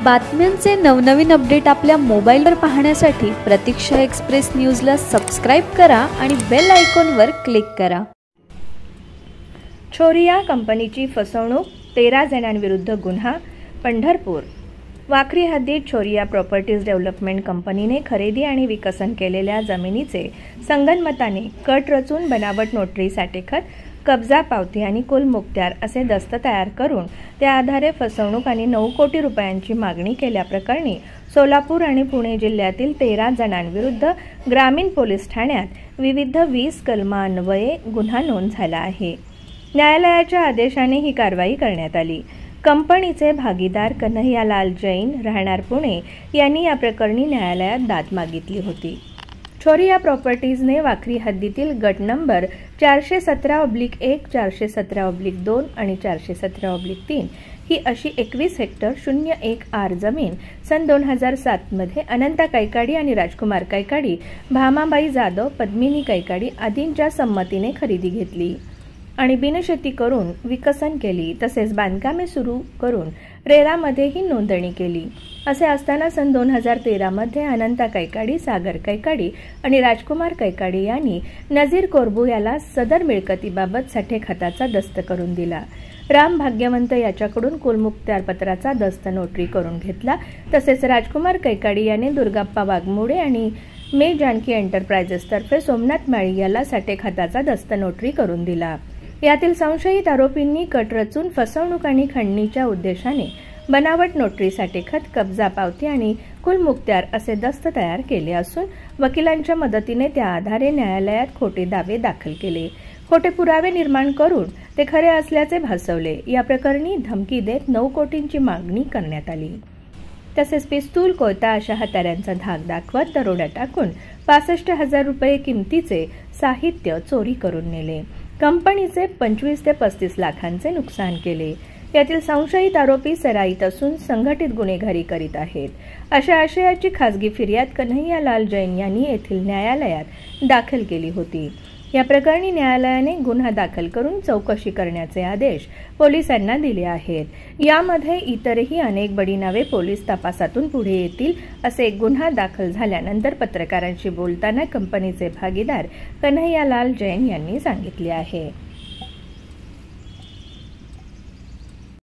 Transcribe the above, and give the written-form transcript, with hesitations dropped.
बातम्यांचे नवनवीन अपडेट आपल्या मोबाईलवर पाहण्यासाठी प्रतीक्षा एक्सप्रेस न्यूजला सबस्क्राइब करा आणि बेल आयकॉनवर क्लिक करा। छोरिया कंपनीची फसवणूक, 13 जणांविरुद्ध गुन्हा। पंढरपूर वाखरी हद्दीत छोरिया प्रॉपर्टीज डेव्हलपमेंट कंपनीने खरेदी आणि विकसन केलेल्या जमिनीचे संगनमताने कट रचून बनावट नोटरी साठेखत, कब्जा पावती आणि कुलमुखत्यार असे दस्त तयार करून त्या आधारे फसवणूक आणि 9 कोटी रुपयांची मागणी केल्याप्रकरणी सोलापूर आणि पुणे जिल्ह्यातील 13 जणांविरुद्ध ग्रामीण पोलीस ठाण्यात विविध 20 कलमान्वये गुन्हा नोंद झाला आहे। न्यायालयाच्या आदेशाने ही कारवाई करण्यात आली। कंपनीचे भागीदार कन्हैयालाल जैन राहणार पुणे यांनी या प्रकरणी न्यायालयात दाद मागितली होती। छोरिया प्रॉपर्टीजने वाखरी हद्दीतील गट नंबर 417/1, 417/2 आणि 417/3 ही अशी 21 हेक्टर 01 आर जमीन सन 2007 मध्ये अनंता कैकाडी आणि राजकुमार कैकाडी, भामाबाई जाधव, पद्मिनी कैकाडी आदींच्या संमतीने खरेदी घेतली आणि बिनशेती करून विकसन केली, तसेच बांधकामे सुरू करून रेरामध्येही नोंदणी केली। असे असताना सन 2013 मध्ये अनंता कैकाडी, सागर कैकाडी आणि राजकुमार कैकाडी यांनी नजीर कोरबू याला सदर मिळकतीबाबत साठेखताचा दस्त करून दिला। राम भाग्यवंत याच्याकडून कुलमुखत्यार पत्राचा दस्त नोटरी करून घेतला। तसेच राजकुमार कैकाडी याने दुर्गाप्पा वाघमोडे आणि मे जानकी एंटरप्राइजेस तर्फे सोमनाथ माळी याला साठेखताचा दस्त नोटरी करून दिला। यातील संशयित आरोपींनी कट रचून फसवणूक आणि खंडणीच्या उद्देशाने बनावट नोटरी साठेखत, कब्जा पावती आणि कुलमुखत्यार असे दस्त तयार केले असून वकिलांच्या मदतीने त्या आधारे न्यायालयात खोटे दावे दाखल केले, खोटे पुरावे निर्माण करून ते खरे असल्याचे भासवले। या प्रकरणी धमकी देत 9 कोटींची मागणी करण्यात आली। तसेच पिस्तूल, कोयता अशा हत्यारांचा धाक दाखवत दरोडा टाकून 65,000 रुपये किमतीचे साहित्य चोरी करून नेले। कंपनीचे 25 ते 35 लाखांचे नुकसान केले। यातील संशयित आरोपी सराईत असून संघटित गुन्हेगारी करीत आहेत, अशा आशयाची खासगी फिर्याद कन्हैयालाल जैन यांनी येथील न्यायालयात दाखल केली होती। या प्रकरणी न्यायालयाने गुन्हा दाखल करून चौकशी करण्याचे आदेश पोलिसांना दिले आहेत। यामध्ये इतरही अनेक बडी नावे पोलीस तपासातून पुढे येतील, असे गुन्हा दाखल झाल्यानंतर पत्रकारांशी बोलताना कंपनीचे भागीदार कन्हैयालाल जैन यांनी सांगितले आहे।